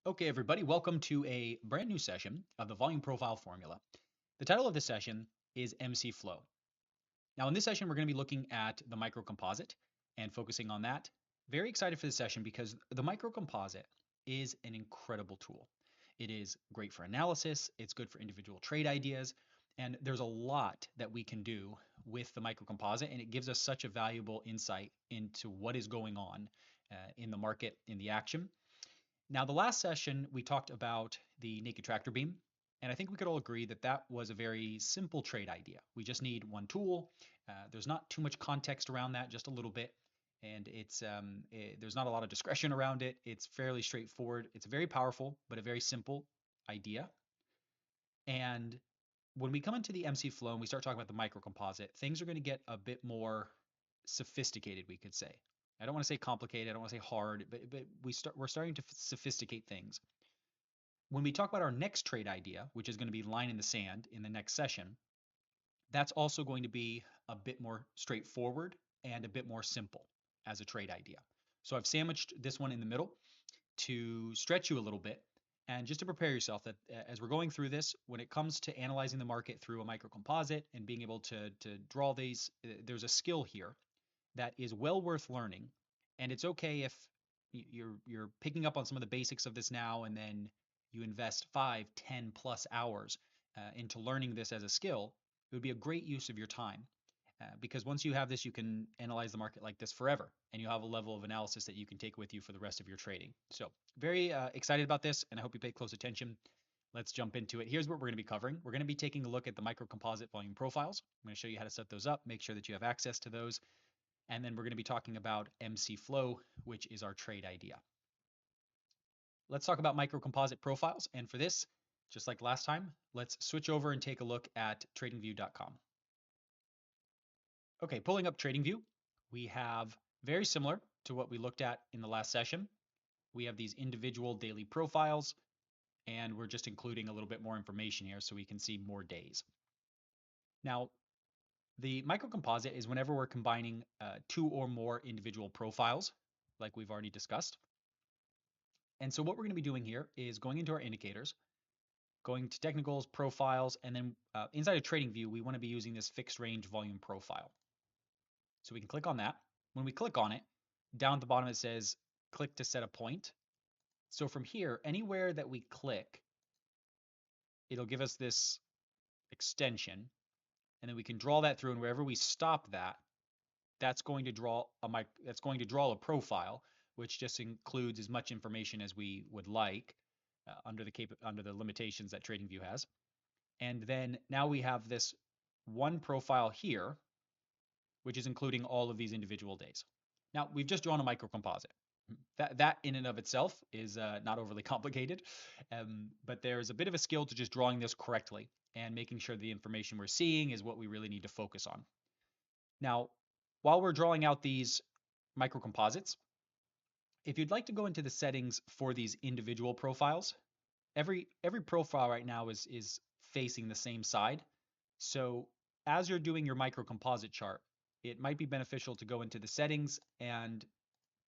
Okay, everybody, welcome to a brand new session of the volume profile formula. The title of this session is MC Flow. Now, in this session, we're going to be looking at the microcomposite and focusing on that. Very excited for this session because the microcomposite is an incredible tool. It is great for analysis, it's good for individual trade ideas, and there's a lot that we can do with the microcomposite, and it gives us such a valuable insight into what is going on in the market, in the action. Now, the last session, we talked about the naked tractor beam, and I think we could all agree that that was a very simple trade idea. We just need one tool. There's not too much context around that, just a little bit, and there's not a lot of discretion around it. It's fairly straightforward. It's very powerful, but a very simple idea. And when we come into the MC flow and we start talking about the microcomposite, things are going to get a bit more sophisticated, we could say. I don't want to say complicated, I don't want to say hard, but we're starting to sophisticate things. When we talk about our next trade idea, which is going to be line in the sand in the next session, that's also going to be a bit more straightforward and a bit more simple as a trade idea. So I've sandwiched this one in the middle to stretch you a little bit and just to prepare yourself that as we're going through this, when it comes to analyzing the market through a microcomposite and being able to draw these, there's a skill here that is well worth learning. And it's okay if you're picking up on some of the basics of this now and then you invest 5, 10 plus hours into learning this as a skill. It would be a great use of your time because once you have this, you can analyze the market like this forever, and you have a level of analysis that you can take with you for the rest of your trading. So very excited about this, and I hope you pay close attention. Let's jump into it. Here's what we're going to be covering. We're going to be taking a look at the microcomposite volume profiles. I'm going to show you how to set those up, make sure that you have access to those. And then we're going to be talking about MC flow, which is our trade idea. Let's talk about microcomposite profiles. And for this, just like last time, let's switch over and take a look at tradingview.com. Okay, pulling up TradingView, we have very similar to what we looked at in the last session. We have these individual daily profiles, and we're just including a little bit more information here so we can see more days. Now, the microcomposite is whenever we're combining two or more individual profiles, like we've already discussed. And so what we're going to be doing here is going into our indicators, going to technicals, profiles, and then inside of TradingView, we want to be using this fixed range volume profile. So we can click on that. When we click on it, down at the bottom it says click to set a point. So from here, anywhere that we click, it'll give us this extension, and then we can draw that through, and wherever we stop that, that's going to draw a profile, which just includes as much information as we would like under the limitations that TradingView has. And then now we have this one profile here, which is including all of these individual days. Now we've just drawn a microcomposite. That in and of itself is not overly complicated, but there's a bit of a skill to just drawing this correctly and making sure the information we're seeing is what we really need to focus on. Now, while we're drawing out these microcomposites, if you'd like to go into the settings for these individual profiles, every profile right now is facing the same side. So as you're doing your microcomposite chart, it might be beneficial to go into the settings and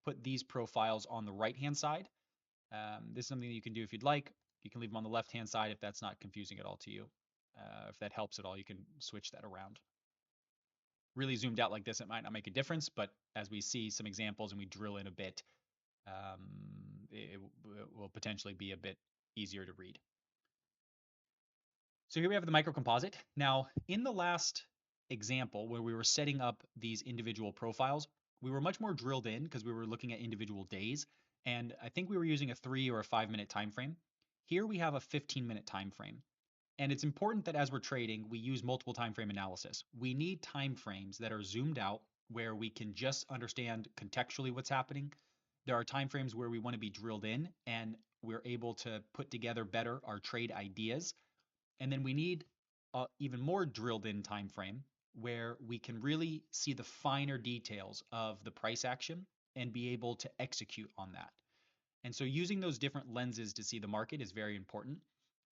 put these profiles on the right-hand side. This is something that you can do if you'd like. You can leave them on the left-hand side if that's not confusing at all to you. If that helps at all, you can switch that around. Really zoomed out like this, it might not make a difference, but as we see some examples and we drill in a bit, it will potentially be a bit easier to read. So here we have the microcomposite. Now, in the last example where we were setting up these individual profiles, we were much more drilled in because we were looking at individual days, and I think we were using a 3 or a 5 minute time frame. Here we have a 15-minute time frame. And it's important that as we're trading, we use multiple time frame analysis. We need time frames that are zoomed out where we can just understand contextually what's happening. There are time frames where we want to be drilled in and we're able to put together better our trade ideas. And then we need even more drilled in time frame where we can really see the finer details of the price action and be able to execute on that. And so using those different lenses to see the market is very important.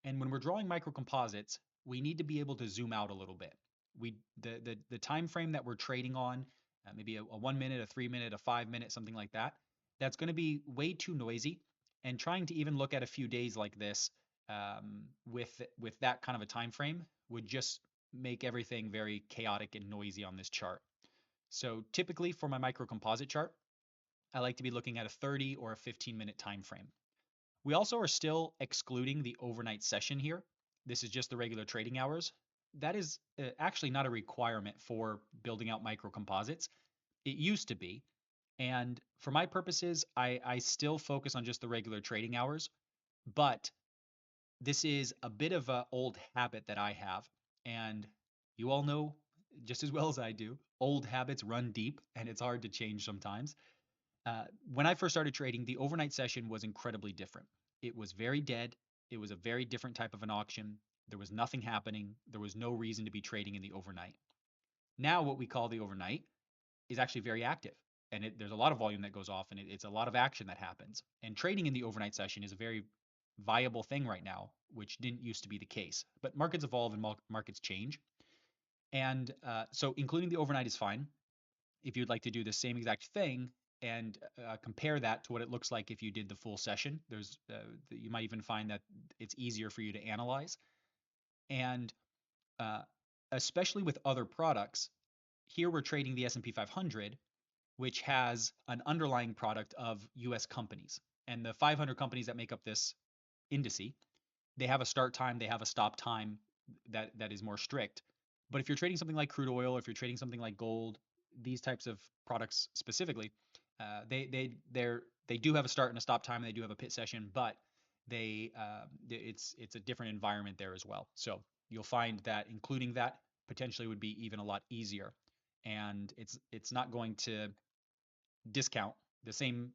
And when we're drawing microcomposites, we need to be able to zoom out a little bit. The time frame that we're trading on, maybe a 1 minute, a 3 minute, a 5 minute, something like that, that's going to be way too noisy. And trying to even look at a few days like this with that kind of a time frame would just make everything very chaotic and noisy on this chart. So typically for my micro composite chart, I like to be looking at a 30 or a 15-minute time frame. We also are still excluding the overnight session here. This is just the regular trading hours. That is actually not a requirement for building out micro composites. It used to be. And for my purposes, I still focus on just the regular trading hours. But this is a bit of an old habit that I have. And you all know just as well as I do, old habits run deep and it's hard to change sometimes. When I first started trading, the overnight session was incredibly different. It was very dead. It was a very different type of an auction. There was nothing happening. There was no reason to be trading in the overnight. Now, what we call the overnight is actually very active. And there's a lot of volume that goes off and it's a lot of action that happens. And trading in the overnight session is a very viable thing right now, which didn't used to be the case. But markets evolve and markets change. And so including the overnight is fine. If you'd like to do the same exact thing and compare that to what it looks like if you did the full session, you might even find that it's easier for you to analyze. And uh, especially with other products, here we're trading the S&P 500, which has an underlying product of US companies. And the 500 companies that make up this indice, they have a start time, they have a stop time that is more strict. But if you're trading something like crude oil, if you're trading something like gold, these types of products specifically, they do have a start and a stop time, and they do have a pit session, but it's a different environment there as well. So you'll find that including that potentially would be even a lot easier, and it's not going to discount the same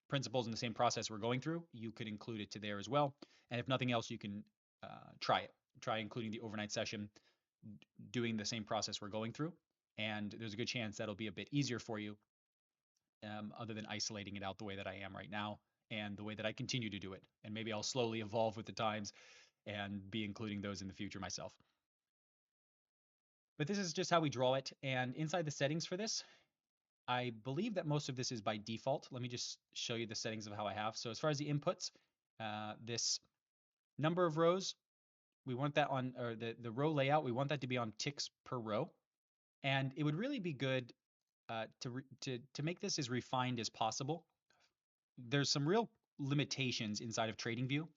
principles and the same process we're going through. You could include it to there as well, and if nothing else, you can try it. Try including the overnight session, doing the same process we're going through, and there's a good chance that'll be a bit easier for you, other than isolating it out the way that I am right now and the way that I continue to do it. And maybe I'll slowly evolve with the times and be including those in the future myself. But this is just how we draw it. And inside the settings for this, I believe that most of this is by default. Let me just show you the settings of how I have. So as far as the inputs, this number of rows, we want that on, or the row layout, we want that to be on ticks per row. And it would really be good to make this as refined as possible. There's some real limitations inside of TradingView.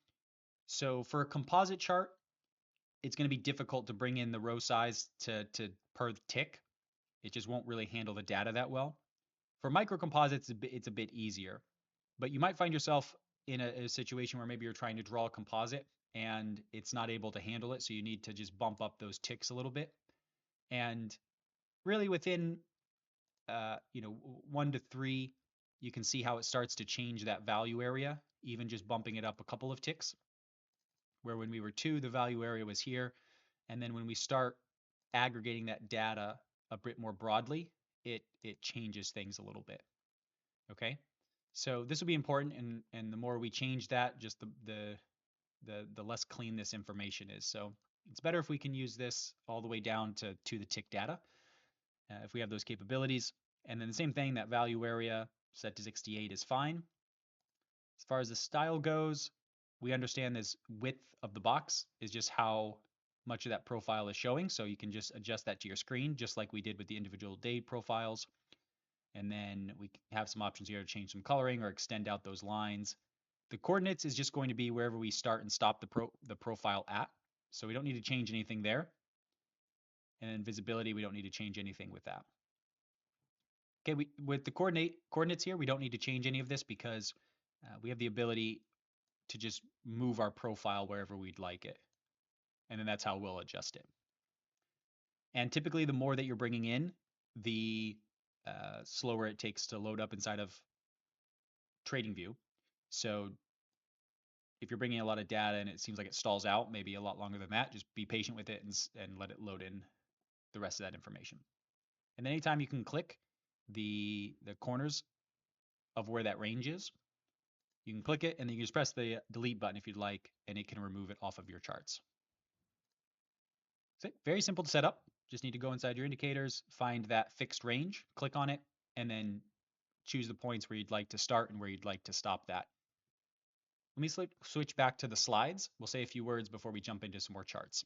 So for a composite chart, it's going to be difficult to bring in the row size to per tick. It just won't really handle the data that well. For micro composites, it's a bit easier, but you might find yourself in a situation where maybe you're trying to draw a composite and it's not able to handle it. So you need to just bump up those ticks a little bit. And really within, 1 to 3, you can see how it starts to change that value area, even just bumping it up a couple of ticks, where when we were 2, the value area was here. And then when we start aggregating that data a bit more broadly, it changes things a little bit. Okay, so this will be important, and the more we change that, just the less clean this information is. So it's better if we can use this all the way down to the tick data, if we have those capabilities. And then the same thing, that value area set to 68 is fine. As far as the style goes, we understand this width of the box is just how much of that profile is showing. So you can just adjust that to your screen, just like we did with the individual day profiles. And then we have some options here to change some coloring or extend out those lines. The coordinates is just going to be wherever we start and stop the profile at. So we don't need to change anything there. And then visibility, we don't need to change anything with that. Okay, with the coordinates here, we don't need to change any of this because we have the ability to just move our profile wherever we'd like it. And then that's how we'll adjust it. And typically, the more that you're bringing in, the slower it takes to load up inside of TradingView. So if you're bringing a lot of data and it seems like it stalls out, maybe a lot longer than that, just be patient with it and let it load in the rest of that information. And then anytime you can click the corners of where that range is, you can click it and then you just press the delete button if you'd like, and it can remove it off of your charts. So very simple to set up. Just need to go inside your indicators, find that fixed range, click on it, and then choose the points where you'd like to start and where you'd like to stop that. Let me switch back to the slides. We'll say a few words before we jump into some more charts.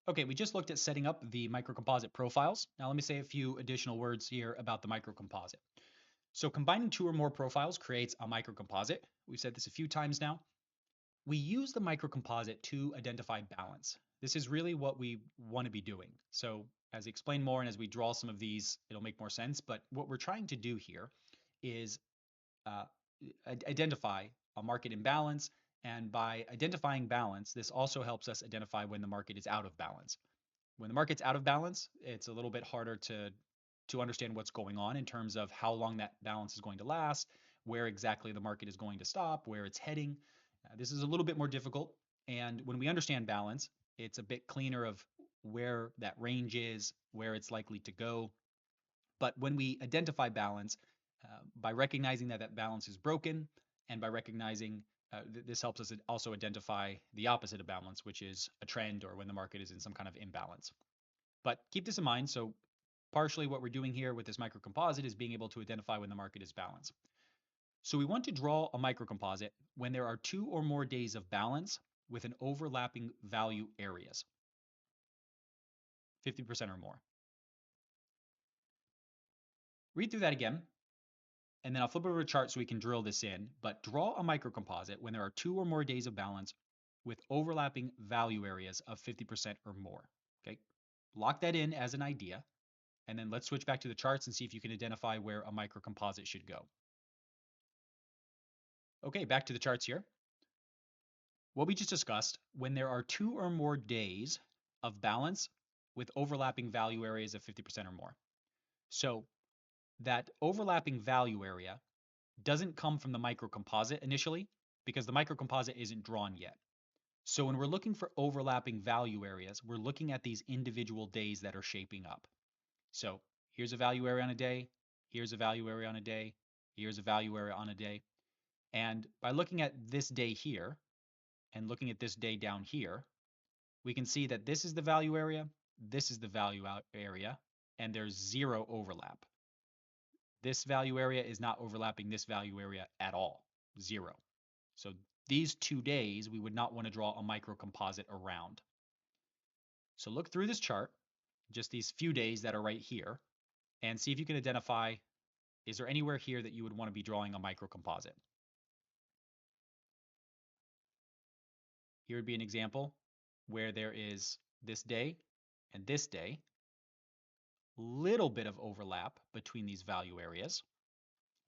Okay, we just looked at setting up the microcomposite profiles. Now let me say a few additional words here about the microcomposite. So combining two or more profiles creates a microcomposite. We've said this a few times now. We use the microcomposite to identify balance. This is really what we want to be doing. So as I explain more and as we draw some of these, it'll make more sense. But what we're trying to do here is uh, identify a market imbalance. And by identifying balance, this also helps us identify when the market is out of balance. When the market's out of balance, it's a little bit harder to understand what's going on in terms of how long that balance is going to last, where exactly the market is going to stop, where it's heading. This is a little bit more difficult. And when we understand balance, it's a bit cleaner of where that range is, where it's likely to go. But when we identify balance, by recognizing that that balance is broken, and by recognizing this helps us also identify the opposite of balance, which is a trend or when the market is in some kind of imbalance. But keep this in mind. So partially what we're doing here with this microcomposite is being able to identify when the market is balanced. So we want to draw a microcomposite when there are 2 or more days of balance with an overlapping value areas, 50% or more. Read through that again, and then I'll flip over a chart so we can drill this in. But draw a microcomposite when there are 2 or more days of balance with overlapping value areas of 50% or more. Okay, lock that in as an idea. And then let's switch back to the charts and see if you can identify where a microcomposite should go. Okay, back to the charts here. What we just discussed, when there are 2 or more days of balance with overlapping value areas of 50% or more. So that overlapping value area doesn't come from the microcomposite initially because the microcomposite isn't drawn yet. So when we're looking for overlapping value areas, we're looking at these individual days that are shaping up. So here's a value area on a day, here's a value area on a day, here's a value area on a day. And by looking at this day here and looking at this day down here, we can see that this is the value area, this is the value area, and there's zero overlap. This value area is not overlapping this value area at all, zero. So these 2 days, we would not want to draw a microcomposite around. So look through this chart, just these few days that are right here, and see if you can identify, is there anywhere here that you would want to be drawing a microcomposite? Here would be an example where there is this day and this day, little bit of overlap between these value areas,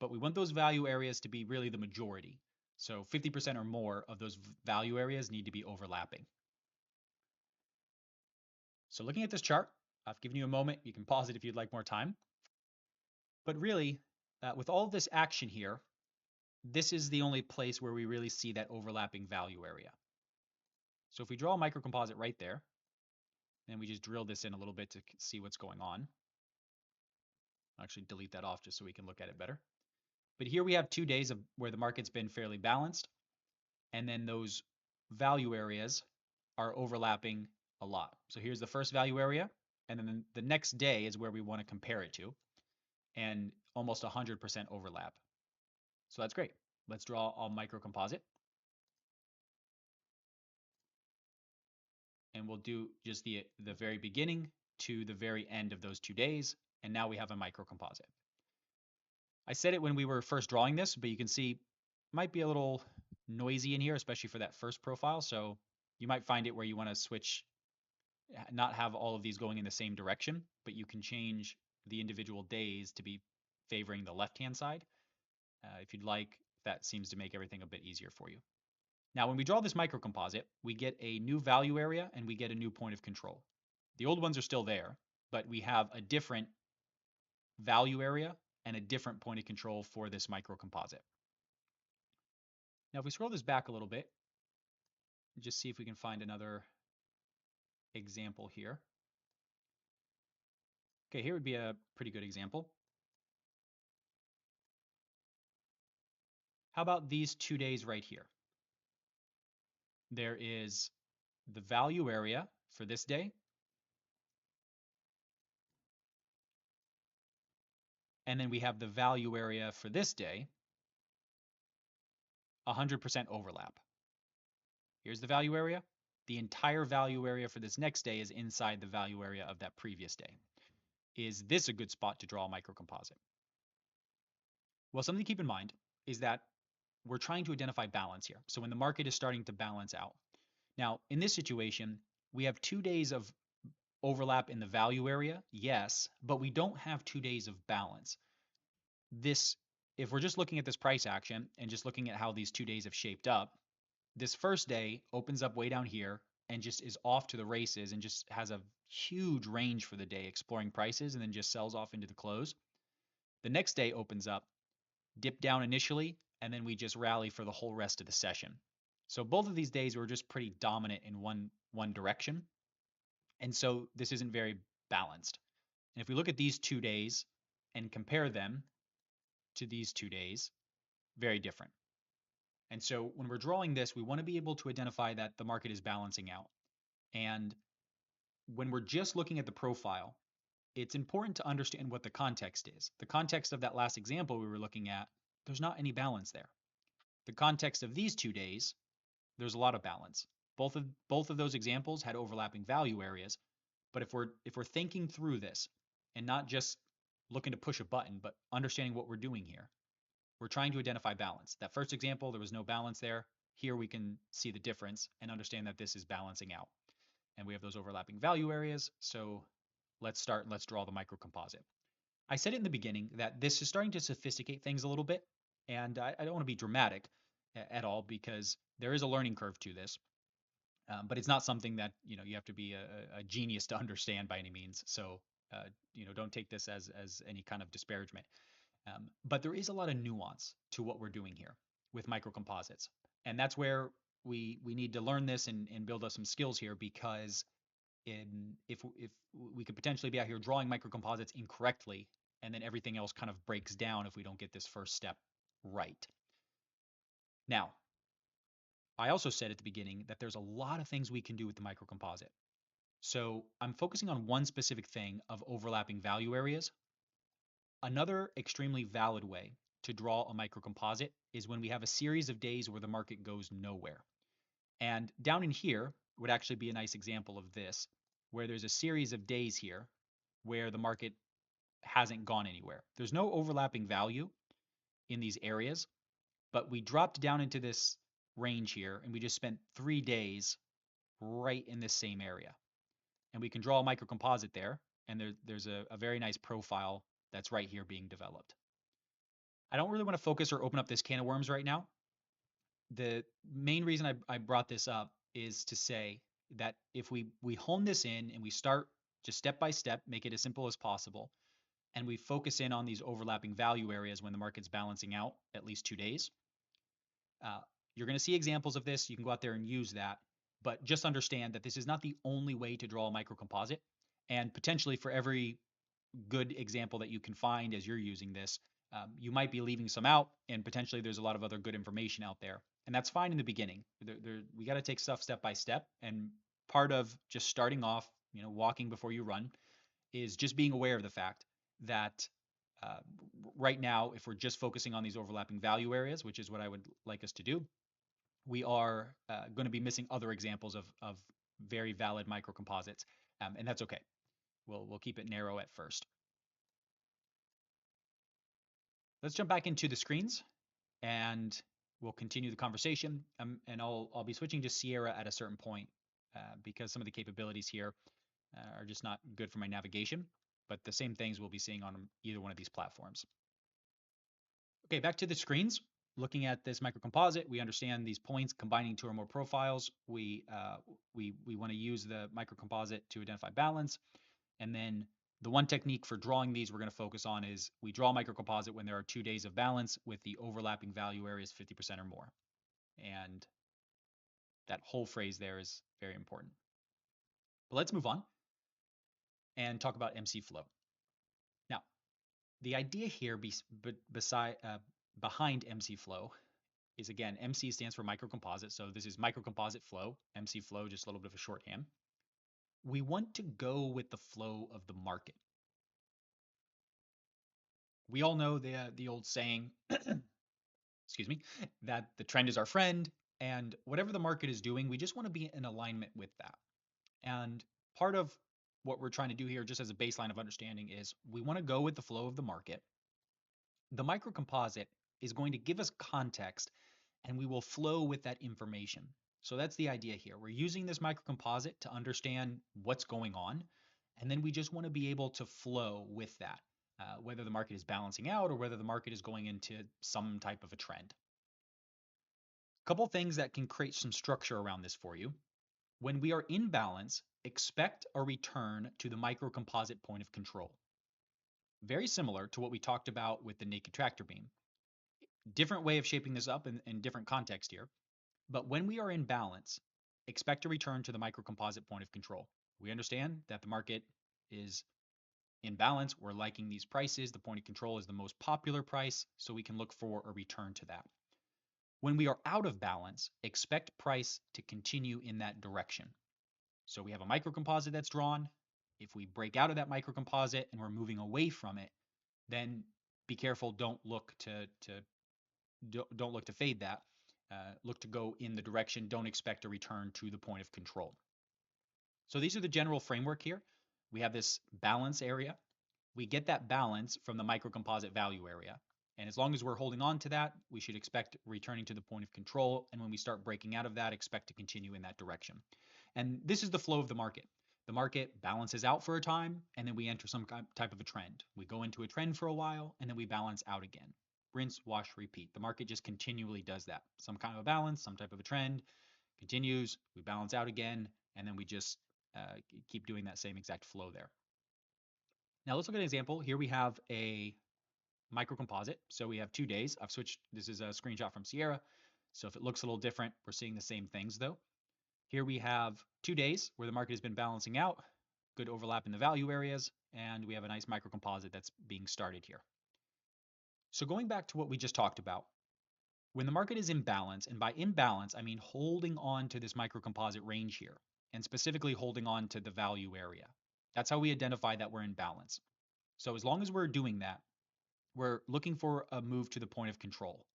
but we want those value areas to be really the majority. So 50% or more of those value areas need to be overlapping. So looking at this chart, I've given you a moment. You can pause it if you'd like more time. But really, with all of this action here, this is the only place where we really see that overlapping value area. So if we draw a microcomposite right there, and we just drill this in a little bit to see what's going on. I'll actually delete that off just so we can look at it better. But here we have 2 days of where the market's been fairly balanced, and then those value areas are overlapping a lot. So here's the first value area, and then the next day is where we want to compare it to, and almost 100% overlap. So that's great. Let's draw a microcomposite. And we'll do just the very beginning to the very end of those 2 days, and now we have a microcomposite. I said it when we were first drawing this, but you can see it might be a little noisy in here, especially for that first profile. So you might find it where you want to switch, not have all of these going in the same direction, but you can change the individual days to be favoring the left-hand side. If you'd like, that seems to make everything a bit easier for you. Now, when we draw this microcomposite, we get a new value area and we get a new point of control. The old ones are still there, but we have a different value area and a different point of control for this microcomposite. Now, if we scroll this back a little bit, just see if we can find another example here. Okay, here would be a pretty good example. How about these 2 days right here? There is the value area for this day, and then we have the value area for this day, 100% overlap. Here's the value area. The entire value area for this next day is inside the value area of that previous day. Is this a good spot to draw a microcomposite? Well, something to keep in mind is that we're trying to identify balance here. So when the market is starting to balance out. Now, in this situation, we have 2 days of overlap in the value area, yes, but we don't have 2 days of balance. This, if we're just looking at this price action and just looking at how these 2 days have shaped up, this first day opens up way down here and just is off to the races and just has a huge range for the day exploring prices and then just sells off into the close. The next day opens up, dip down initially, and then we just rally for the whole rest of the session. So both of these days were just pretty dominant in one direction. And so this isn't very balanced. And if we look at these 2 days and compare them to these 2 days, very different. And so when we're drawing this, we want to be able to identify that the market is balancing out. And when we're just looking at the profile, it's important to understand what the context is. The context of that last example we were looking at, there's not any balance there. The context of these 2 days, there's a lot of balance. Both of those examples had overlapping value areas, but if we're thinking through this and not just looking to push a button, but understanding what we're doing here, we're trying to identify balance. That first example, there was no balance there. Here we can see the difference and understand that this is balancing out. And we have those overlapping value areas. So let's draw the microcomposite. I said it in the beginning that this is starting to sophisticate things a little bit. And I don't want to be dramatic at all because there is a learning curve to this. But it's not something that you have to be a genius to understand by any means. So don't take this as any kind of disparagement. But there is a lot of nuance to what we're doing here with microcomposites, and that's where we need to learn this and build up some skills here because if we could potentially be out here drawing microcomposites incorrectly, and then everything else kind of breaks down if we don't get this first step right. Now, I also said at the beginning that there's a lot of things we can do with the microcomposite. So I'm focusing on one specific thing of overlapping value areas. Another extremely valid way to draw a microcomposite is when we have a series of days where the market goes nowhere. And down in here would actually be a nice example of this, where there's a series of days here where the market hasn't gone anywhere. There's no overlapping value in these areas, but we dropped down into this range here and we just spent 3 days right in this same area. And we can draw a microcomposite there, and there's a very nice profile that's right here being developed. I don't really want to focus or open up this can of worms right now. The main reason I brought this up is to say that if we hone this in and we start just step by step, make it as simple as possible, and we focus in on these overlapping value areas when the market's balancing out at least 2 days, you're going to see examples of this. You can go out there and use that, but just understand that this is not the only way to draw a microcomposite. And potentially for every good example that you can find as you're using this, you might be leaving some out, and potentially there's a lot of other good information out there. And that's fine in the beginning. We got to take stuff step by step. And part of just starting off, walking before you run, is just being aware of the fact that uh, right now, if we're just focusing on these overlapping value areas, which is what I would like us to do, we are going to be missing other examples of very valid microcomposites, and that's okay. We'll keep it narrow at first. Let's jump back into the screens and we'll continue the conversation. And I'll be switching to Sierra at a certain point because some of the capabilities here are just not good for my navigation, but the same things we'll be seeing on either one of these platforms. Okay, back to the screens. Looking at this microcomposite, we understand these points combining two or more profiles. We want to use the microcomposite to identify balance. And then the one technique for drawing these we're going to focus on is we draw a microcomposite when there are 2 days of balance with the overlapping value areas 50% or more. And that whole phrase there is very important. But let's move on and talk about MC flow. Now, the idea here behind MC flow is, again, MC stands for microcomposite. So this is microcomposite flow, MC flow, just a little bit of a shorthand. We want to go with the flow of the market. We all know the old saying, excuse me, that the trend is our friend, and whatever the market is doing, we just want to be in alignment with that. And part of what we're trying to do here, just as a baseline of understanding, is we want to go with the flow of the market. The microcomposite is going to give us context and we will flow with that information. So that's the idea here. We're using this microcomposite to understand what's going on, and then we just want to be able to flow with that, whether the market is balancing out or whether the market is going into some type of a trend. A couple things that can create some structure around this for you. When we are in balance, expect a return to the microcomposite point of control. Very similar to what we talked about with the naked tractor beam. Different way of shaping this up in different context here. But when we are in balance, expect a return to the microcomposite point of control. We understand that the market is in balance. We're liking these prices. The point of control is the most popular price, so we can look for a return to that. When we are out of balance, expect price to continue in that direction. So we have a microcomposite that's drawn. If we break out of that microcomposite and we're moving away from it, then be careful. Don't look to fade that. Look to go in the direction. Don't expect a return to the point of control. So these are the general framework here. We have this balance area. We get that balance from the microcomposite value area. And as long as we're holding on to that, we should expect returning to the point of control. And when we start breaking out of that, expect to continue in that direction. And this is the flow of the market. The market balances out for a time, and then we enter some type of a trend. We go into a trend for a while, and then we balance out again. Rinse, wash, repeat. The market just continually does that. Some kind of a balance, some type of a trend, continues, we balance out again, and then we just keep doing that same exact flow there. Now let's look at an example. Here we have a microcomposite. So we have 2 days. I've switched, this is a screenshot from Sierra. So if it looks a little different, we're seeing the same things though. Here we have 2 days where the market has been balancing out, good overlap in the value areas, and we have a nice microcomposite that's being started here. So going back to what we just talked about, when the market is in balance, and by imbalance, I mean holding on to this microcomposite range here, and specifically holding on to the value area. That's how we identify that we're in balance. So as long as we're doing that, we're looking for a move to the point of control.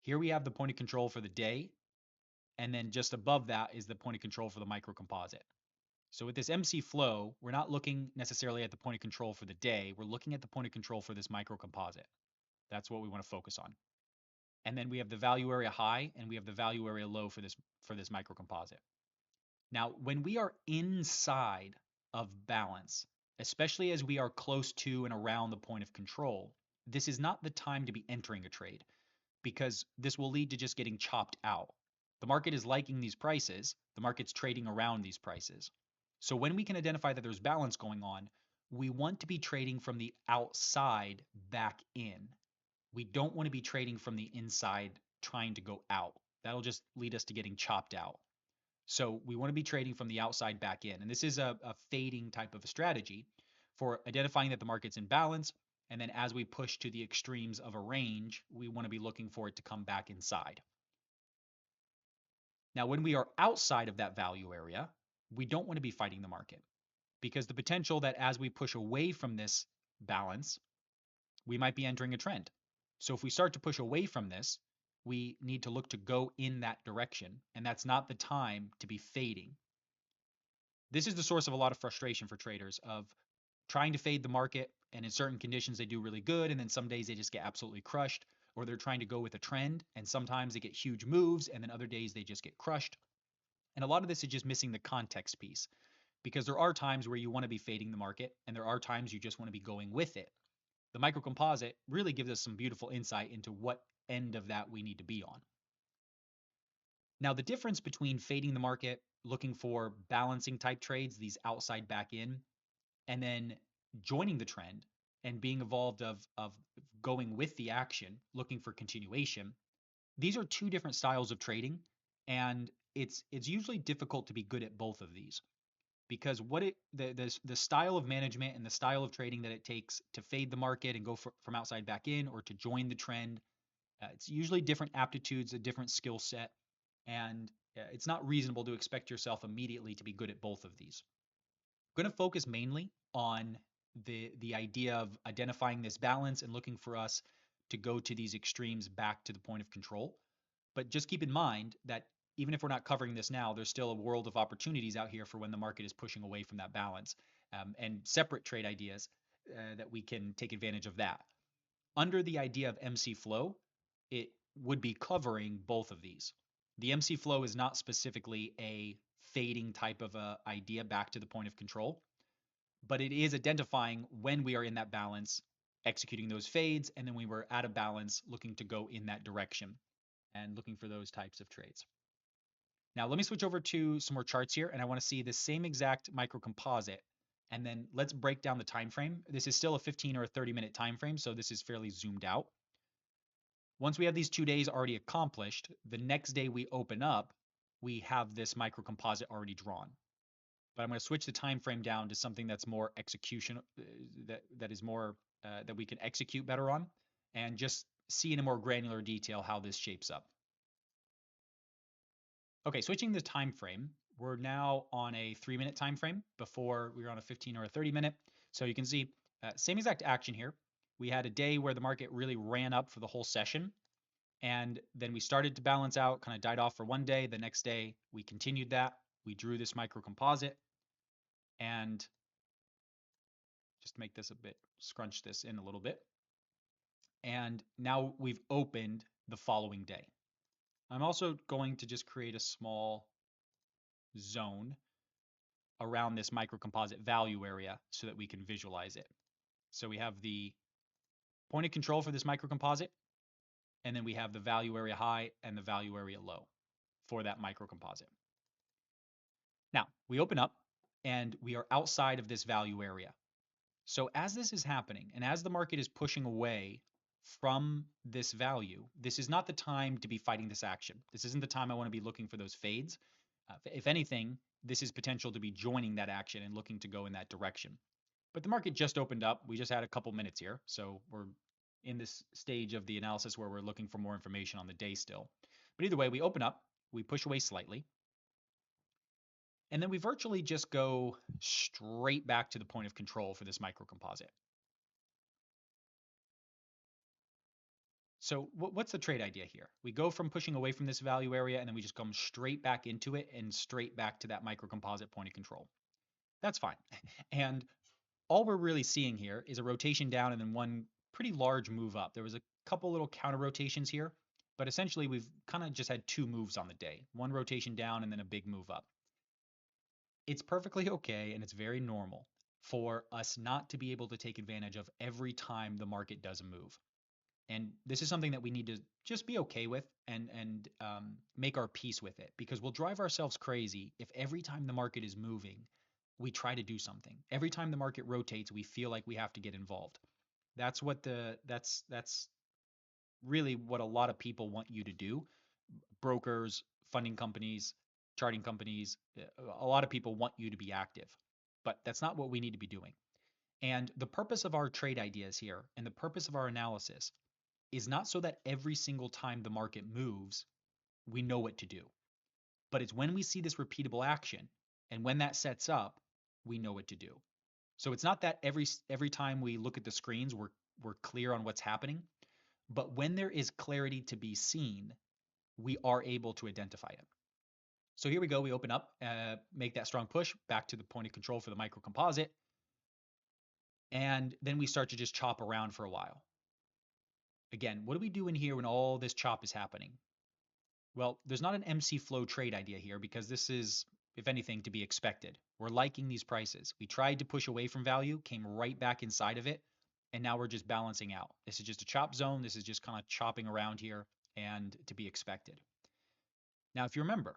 Here we have the point of control for the day, and then just above that is the point of control for the microcomposite. So with this MC flow, we're not looking necessarily at the point of control for the day, we're looking at the point of control for this microcomposite. That's what we want to focus on. And then we have the value area high and we have the value area low for this microcomposite. Now, when we are inside of balance, especially as we are close to and around the point of control, this is not the time to be entering a trade because this will lead to just getting chopped out. The market is liking these prices, the market's trading around these prices. So when we can identify that there's balance going on, we want to be trading from the outside back in. We don't want to be trading from the inside trying to go out. That'll just lead us to getting chopped out. So we want to be trading from the outside back in. And this is a fading type of a strategy for identifying that the market's in balance. And then as we push to the extremes of a range, we want to be looking for it to come back inside. Now, when we are outside of that value area, we don't want to be fighting the market because the potential that as we push away from this balance, we might be entering a trend. So if we start to push away from this, we need to look to go in that direction, and that's not the time to be fading. This is the source of a lot of frustration for traders of trying to fade the market, and in certain conditions they do really good, and then some days they just get absolutely crushed, or they're trying to go with a trend, and sometimes they get huge moves, and then other days they just get crushed. And a lot of this is just missing the context piece, because there are times where you want to be fading the market, and there are times you just want to be going with it. The microcomposite really gives us some beautiful insight into what end of that we need to be on. Now, the difference between fading the market, looking for balancing type trades, these outside back in, and then joining the trend and being involved of going with the action, looking for continuation, these are two different styles of trading, and it's usually difficult to be good at both of these. Because the style of management and the style of trading that it takes to fade the market and go from outside back in or to join the trend, it's usually different aptitudes, a different skill set, and it's not reasonable to expect yourself immediately to be good at both of these. I'm going to focus mainly on the idea of identifying this balance and looking for us to go to these extremes back to the point of control. But just keep in mind that even if we're not covering this now, there's still a world of opportunities out here for when the market is pushing away from that balance, and separate trade ideas that we can take advantage of that. Under the idea of MC flow, it would be covering both of these. The MC flow is not specifically a fading type of a idea back to the point of control, but it is identifying when we are in that balance, executing those fades, and then we were out of balance, looking to go in that direction and looking for those types of trades. Now let me switch over to some more charts here, and I want to see the same exact micro composite. And then let's break down the time frame. This is still a 15 or a 30-minute time frame, so this is fairly zoomed out. Once we have these 2 days already accomplished, the next day we open up, we have this micro composite already drawn. But I'm going to switch the time frame down to something that's more execution, that is more that we can execute better on, and just see in a more granular detail how this shapes up. Okay, switching the time frame, we're now on a 3-minute time frame. Before we were on a 15 or a 30-minute. So you can see same exact action here. We had a day where the market really ran up for the whole session, and then we started to balance out, kind of died off for one day. The next day we continued that. We drew this micro composite, and just make this a bit, scrunch this in a little bit. And now we've opened the following day. I'm also going to just create a small zone around this micro composite value area so that we can visualize it. So we have the point of control for this micro composite, and then we have the value area high and the value area low for that micro composite. Now we open up and we are outside of this value area. So as this is happening and as the market is pushing away from this value, this is not the time to be fighting this action. This isn't the time I want to be looking for those fades. If anything, this is potential to be joining that action and looking to go in that direction. But the market just opened up. We just had a couple minutes here. So we're in this stage of the analysis where we're looking for more information on the day still. But either way, we open up, we push away slightly, and then we virtually just go straight back to the point of control for this micro composite. So what's the trade idea here? We go from pushing away from this value area, and then we just come straight back into it and straight back to that micro composite point of control. That's fine. And all we're really seeing here is a rotation down and then one pretty large move up. There was a couple little counter rotations here, but essentially we've kind of just had 2 moves on the day. One rotation down and then a big move up. It's perfectly okay and it's very normal for us not to be able to take advantage of every time the market does a move. And this is something that we need to just be okay with and make our peace with it, because we'll drive ourselves crazy if every time the market is moving, we try to do something. Every time the market rotates, we feel like we have to get involved. That's really what a lot of people want you to do. Brokers, funding companies, charting companies, a lot of people want you to be active, but that's not what we need to be doing. And the purpose of our trade ideas here and the purpose of our analysis is not so that every single time the market moves, we know what to do. But it's when we see this repeatable action and when that sets up, we know what to do. So it's not that every time we look at the screens, we're clear on what's happening, but when there is clarity to be seen, we are able to identify it. So here we go. We open up, make that strong push back to the point of control for the micro composite, and then we start to just chop around for a while. Again, what do we do in here when all this chop is happening? Well, there's not an MC flow trade idea here because this is, if anything, to be expected. We're liking these prices. We tried to push away from value, came right back inside of it, and now we're just balancing out. This is just a chop zone. This is just kind of chopping around here and to be expected. Now, if you remember,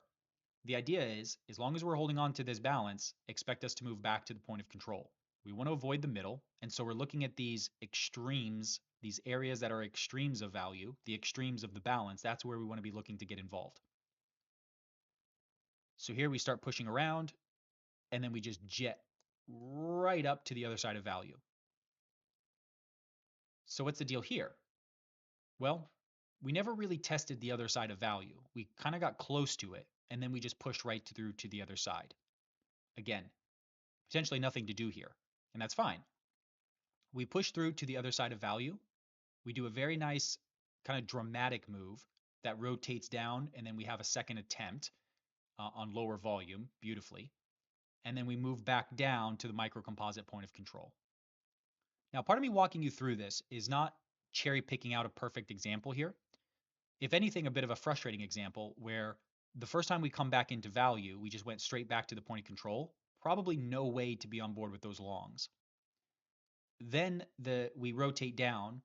the idea is, as long as we're holding on to this balance, expect us to move back to the point of control. We want to avoid the middle, and so we're looking at these extremes, these areas that are extremes of value, the extremes of the balance. That's where we want to be looking to get involved. So here we start pushing around, and then we just jet right up to the other side of value. So what's the deal here? Well, we never really tested the other side of value. We kind of got close to it, and then we just pushed right through to the other side. Again, potentially nothing to do here, and that's fine. We push through to the other side of value, We do a very nice kind of dramatic move that rotates down, and then we have a second attempt on lower volume beautifully. And then we move back down to the microcomposite point of control. Now, part of me walking you through this is not cherry picking out a perfect example here. If anything, a bit of a frustrating example where the first time we come back into value, we just went straight back to the point of control. Probably no way to be on board with those longs. Then we rotate down.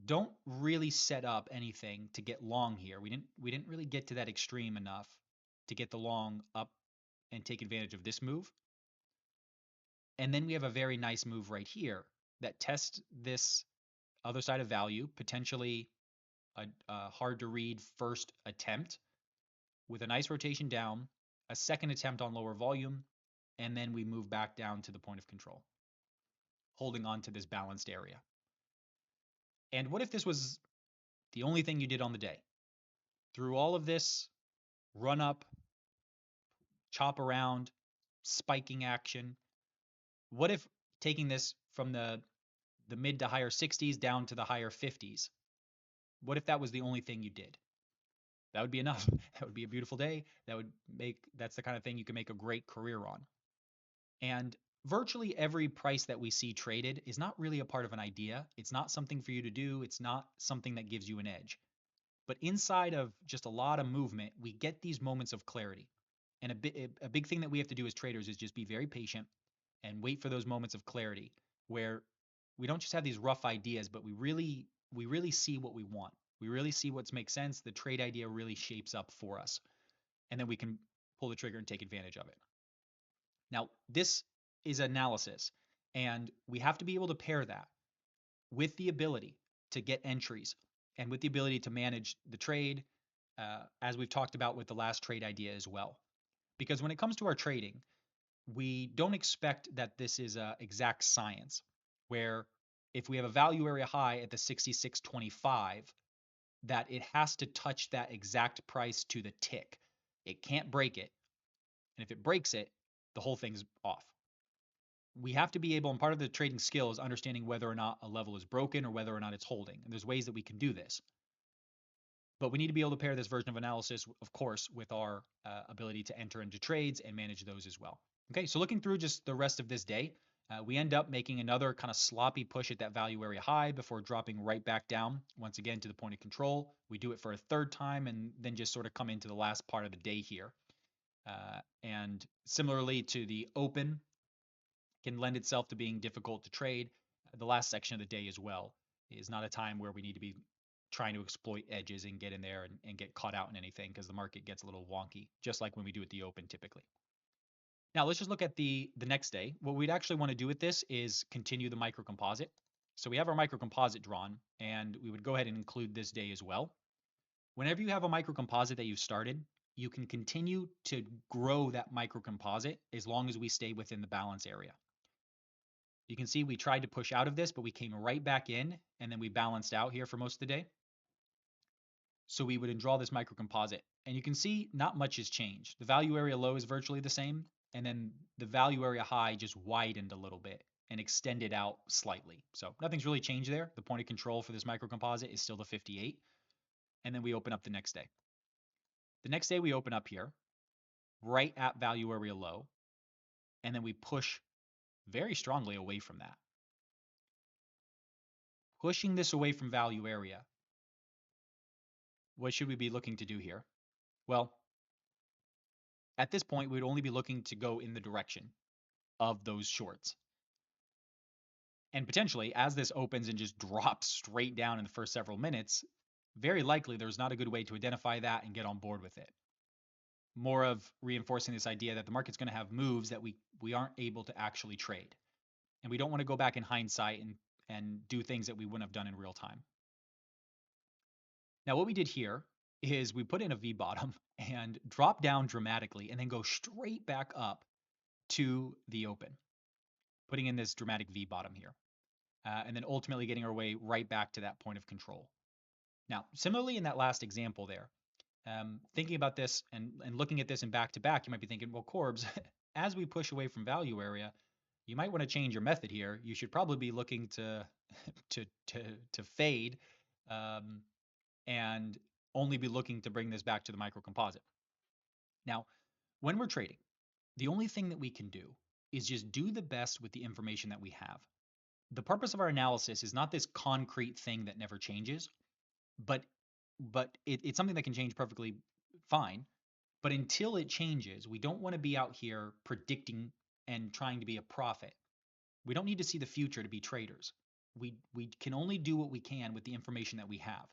Don't really set up anything to get long here. We didn't really get to that extreme enough to get the long up and take advantage of this move. And then we have a very nice move right here that tests this other side of value, potentially a hard to read first attempt with a nice rotation down, a second attempt on lower volume, and then we move back down to the point of control, holding on to this balanced area. And what if this was the only thing you did on the day? Through all of this run up, chop around, spiking action, what if taking this from the mid to higher 60s down to the higher 50s? What if that was the only thing you did? That would be enough. That would be a beautiful day. That's the kind of thing you can make a great career on. And virtually every price that we see traded is not really a part of an idea. It's not something for you to do. It's not something that gives you an edge. But inside of just a lot of movement, we get these moments of clarity. And a big thing that we have to do as traders is just be very patient and wait for those moments of clarity where we don't just have these rough ideas, but we really see what we want. We really see what makes sense. The trade idea really shapes up for us. And then we can pull the trigger and take advantage of it. Now, this is analysis, and we have to be able to pair that with the ability to get entries and with the ability to manage the trade, as we've talked about with the last trade idea as well. Because when it comes to our trading, we don't expect that this is an exact science, where if we have a value area high at the 66.25, that it has to touch that exact price to the tick. It can't break it. And if it breaks it, the whole thing's off. We have to be able, and part of the trading skill is understanding whether or not a level is broken or whether or not it's holding. And there's ways that we can do this. But we need to be able to pair this version of analysis, of course, with our ability to enter into trades and manage those as well. Okay, so looking through just the rest of this day, we end up making another kind of sloppy push at that value area high before dropping right back down, once again, to the point of control. We do it for a third time and then just sort of come into the last part of the day here. And similarly to the open, can lend itself to being difficult to trade. The last section of the day as well is not a time where we need to be trying to exploit edges and get in there and get caught out in anything because the market gets a little wonky, just like when we do at the open typically. Now let's just look at the next day. What we'd actually want to do with this is continue the micro composite. So we have our micro composite drawn, and we would go ahead and include this day as well. Whenever you have a micro composite that you've started, you can continue to grow that micro composite as long as we stay within the balance area. You can see we tried to push out of this, but we came right back in, and then we balanced out here for most of the day. So we would draw this microcomposite, and you can see not much has changed. The value area low is virtually the same, and then the value area high just widened a little bit and extended out slightly. So nothing's really changed there. The point of control for this microcomposite is still the 58, and then we open up the next day. The next day we open up here, right at value area low, and then we push very strongly away from that. Pushing this away from value area. What should we be looking to do here? Well, at this point, we would only be looking to go in the direction of those shorts. And potentially, as this opens and just drops straight down in the first several minutes, very likely there's not a good way to identify that and get on board with it. More of reinforcing this idea that the market's going to have moves that we aren't able to actually trade. And we don't want to go back in hindsight and do things that we wouldn't have done in real time. Now, what we did here is we put in a V bottom and drop down dramatically and then go straight back up to the open, putting in this dramatic V bottom here, and then ultimately getting our way right back to that point of control. Now, similarly in that last example there, thinking about this and looking at this in back to back, you might be thinking, well, Corbs, as we push away from value area, you might want to change your method here. You should probably be looking to to to to fade um, and only be looking to bring this back to the micro composite. Now, when we're trading, the only thing that we can do is just do the best with the information that we have. The purpose of our analysis is not this concrete thing that never changes, but it's something that can change perfectly fine. But until it changes, we don't want to be out here predicting and trying to be a prophet. We don't need to see the future to be traders. We can only do what we can with the information that we have.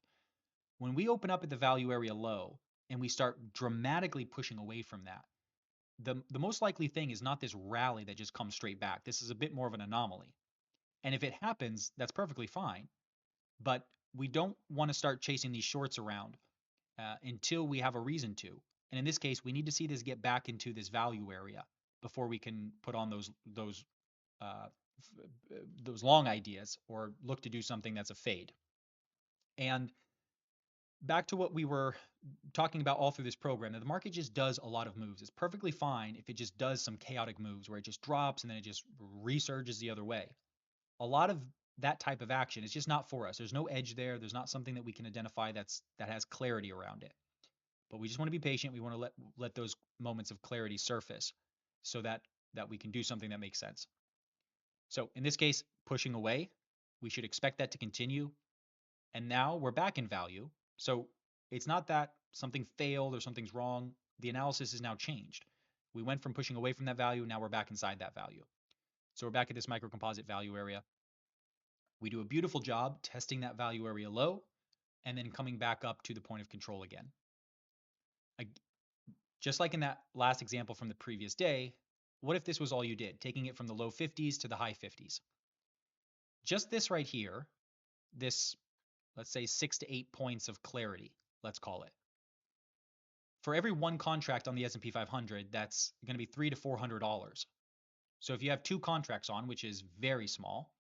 When we open up at the value area low and we start dramatically pushing away from that, the most likely thing is not this rally that just comes straight back. This is a bit more of an anomaly. And if it happens, that's perfectly fine. But we don't want to start chasing these shorts around until we have a reason to. And in this case, we need to see this get back into this value area before we can put on uh, those long ideas or look to do something that's a fade. And back to what we were talking about all through this program, that the market just does a lot of moves. It's perfectly fine if it just does some chaotic moves where it just drops and then it just resurges the other way. A lot of that type of action is just not for us. There's no edge there. There's not something that we can identify that has clarity around it. But we just want to be patient. We want to let those moments of clarity surface so that we can do something that makes sense. So in this case, pushing away, we should expect that to continue. And now we're back in value. So it's not that something failed or something's wrong. The analysis is now changed. We went from pushing away from that value. Now we're back inside that value. So we're back at this microcomposite value area. We do a beautiful job testing that value area low and then coming back up to the point of control again. Just like in that last example from the previous day, what if this was all you did, taking it from the low 50s to the high 50s? Just this right here, this, let's say 6 to 8 points of clarity, let's call it. For every one contract on the S&P 500, that's going to be $300 to $400. So if you have two contracts on, which is very small,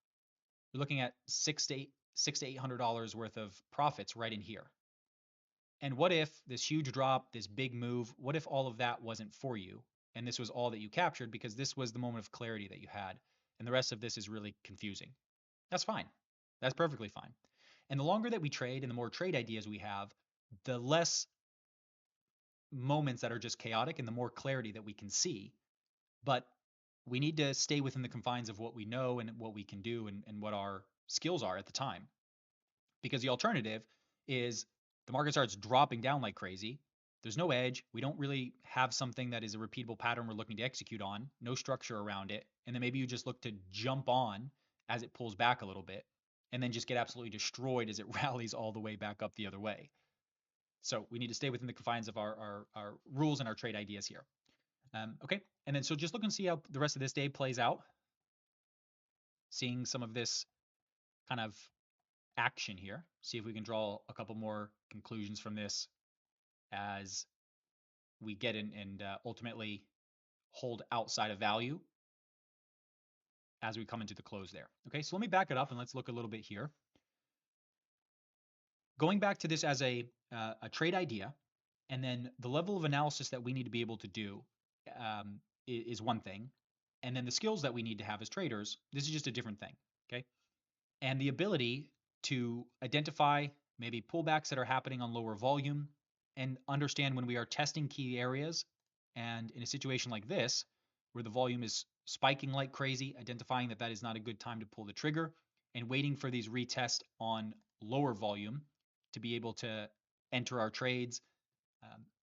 you're looking at $600 to $800 worth of profits right in here. And what if this huge drop, this big move, what if all of that wasn't for you? And this was all that you captured because this was the moment of clarity that you had. And the rest of this is really confusing. That's fine. That's perfectly fine. And the longer that we trade and the more trade ideas we have, the less moments that are just chaotic and the more clarity that we can see. But we need to stay within the confines of what we know and what we can do and what our skills are at the time. Because the alternative is the market starts dropping down like crazy. There's no edge. We don't really have something that is a repeatable pattern we're looking to execute on, no structure around it. And then maybe you just look to jump on as it pulls back a little bit and then just get absolutely destroyed as it rallies all the way back up the other way. So we need to stay within the confines of our rules and our trade ideas here. Okay. And then so just look and see how the rest of this day plays out. Seeing some of this kind of action here. See if we can draw a couple more conclusions from this as we get in and ultimately hold outside of value as we come into the close there. Okay, so let me back it up and let's look a little bit here. Going back to this as a trade idea, and then the level of analysis that we need to be able to do is one thing, and then the skills that we need to have as traders, this is just a different thing. Okay, and the ability to identify maybe pullbacks that are happening on lower volume and understand when we are testing key areas and in a situation like this where the volume is spiking like crazy, identifying that that is not a good time to pull the trigger and waiting for these retests on lower volume to be able to enter our trades.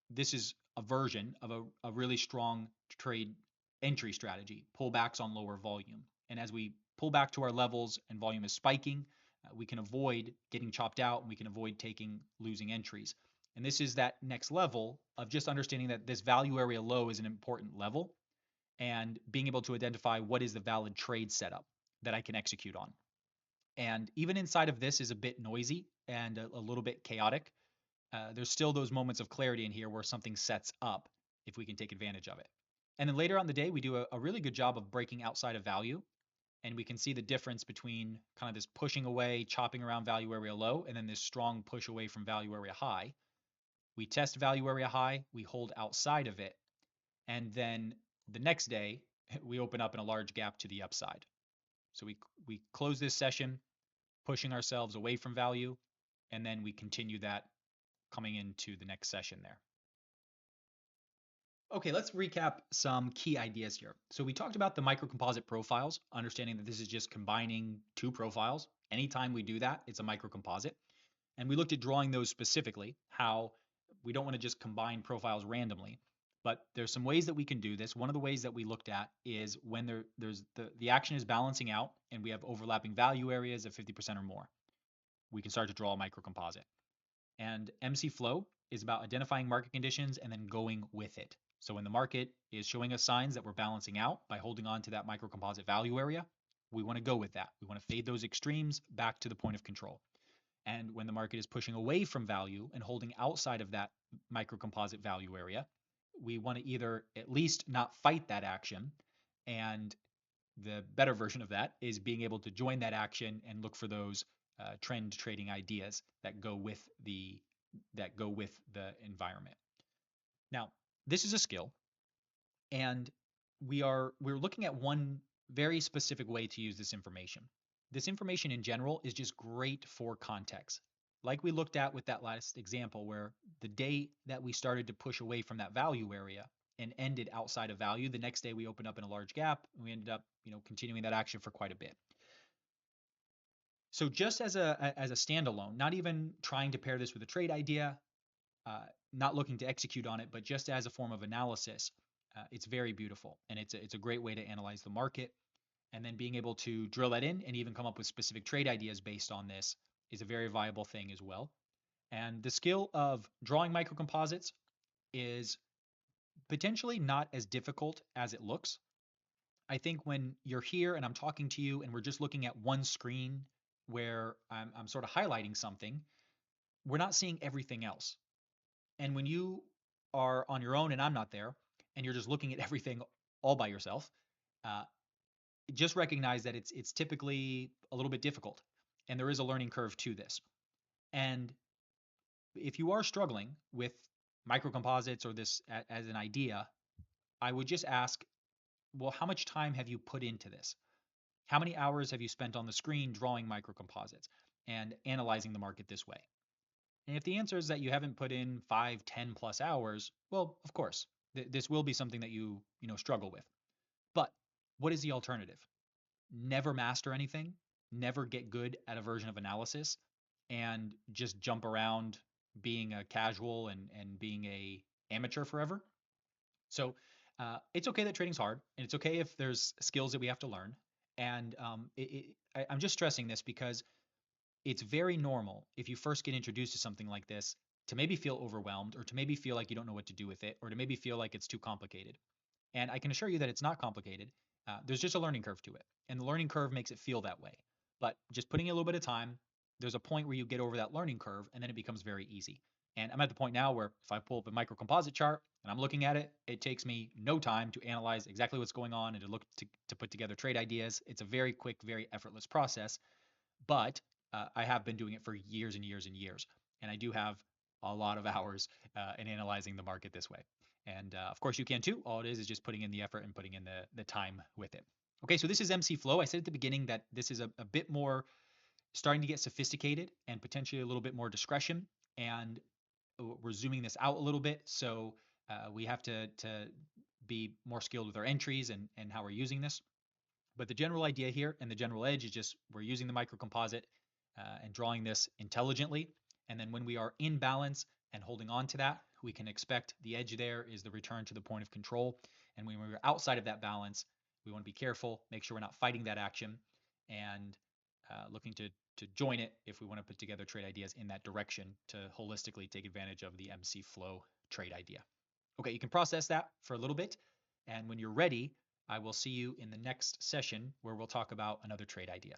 This is a version of a really strong trade entry strategy, pullbacks on lower volume. And as we pull back to our levels and volume is spiking, we can avoid getting chopped out and we can avoid losing entries. And this is that next level of just understanding that this value area low is an important level and being able to identify what is the valid trade setup that I can execute on. And even inside of this is a bit noisy and a little bit chaotic. There's still those moments of clarity in here where something sets up if we can take advantage of it. And then later on the day, we do a really good job of breaking outside of value. And we can see the difference between kind of this pushing away, chopping around value area low, and then this strong push away from value area high. We test value area high, we hold outside of it. And then the next day, we open up in a large gap to the upside. So we close this session, pushing ourselves away from value, and then we continue that coming into the next session there. Okay, let's recap some key ideas here. So we talked about the microcomposite profiles, understanding that this is just combining two profiles. Anytime we do that, it's a microcomposite. And we looked at drawing those specifically, how we don't want to just combine profiles randomly, but there's some ways that we can do this. One of the ways that we looked at is when there's the action is balancing out and we have overlapping value areas of 50% or more. We can start to draw a microcomposite. And MC flow is about identifying market conditions and then going with it. So when the market is showing us signs that we're balancing out by holding on to that microcomposite value area, we want to go with that. We want to fade those extremes back to the point of control. And when the market is pushing away from value and holding outside of that microcomposite value area, we want to either at least not fight that action, and the better version of that is being able to join that action and look for those trend trading ideas that go with the environment. Now, this is a skill, and we're looking at one very specific way to use this information. This information in general is just great for context. Like we looked at with that last example, where the day that we started to push away from that value area and ended outside of value, the next day we opened up in a large gap and we ended up, continuing that action for quite a bit. So just as a standalone, not even trying to pair this with a trade idea, not looking to execute on it, but just as a form of analysis, it's very beautiful, and it's a great way to analyze the market. And then being able to drill that in and even come up with specific trade ideas based on this is a very viable thing as well. And the skill of drawing microcomposites is potentially not as difficult as it looks. I think when you're here and I'm talking to you and we're just looking at one screen where I'm sort of highlighting something, we're not seeing everything else. And when you are on your own and I'm not there, and you're just looking at everything all by yourself, uh, just recognize that it's typically a little bit difficult, and there is a learning curve to this. And if you are struggling with microcomposites or this as an idea, I would just ask, well, how much time have you put into this? How many hours have you spent on the screen drawing microcomposites and analyzing the market this way? And if the answer is that you haven't put in 5, 10 plus hours, well, of course, this will be something that you struggle with. But what is the alternative? Never master anything, never get good at a version of analysis, and just jump around being a casual and being a amateur forever. So it's okay that trading's hard, and it's okay if there's skills that we have to learn. And I'm just stressing this because it's very normal if you first get introduced to something like this to maybe feel overwhelmed, or to maybe feel like you don't know what to do with it, or to maybe feel like it's too complicated. And I can assure you that it's not complicated. There's just a learning curve to it. And the learning curve makes it feel that way. But just putting in a little bit of time, there's a point where you get over that learning curve and then it becomes very easy. And I'm at the point now where if I pull up a microcomposite chart and I'm looking at it, it takes me no time to analyze exactly what's going on and to look to put together trade ideas. It's a very quick, very effortless process. But I have been doing it for years and years and years. And I do have a lot of hours in analyzing the market this way. And of course, you can too. All it is just putting in the effort and putting in the time with it. Okay, so this is MC Flow. I said at the beginning that this is a bit more starting to get sophisticated and potentially a little bit more discretion. And we're zooming this out a little bit. So we have to be more skilled with our entries and how we're using this. But the general idea here and the general edge is just we're using the microcomposite and drawing this intelligently. And then when we are in balance and holding on to that, we can expect the edge there is the return to the point of control. And when we're outside of that balance, we want to be careful, make sure we're not fighting that action, and looking to join it if we want to put together trade ideas in that direction to holistically take advantage of the MC flow trade idea. Okay, you can process that for a little bit. And when you're ready, I will see you in the next session where we'll talk about another trade idea.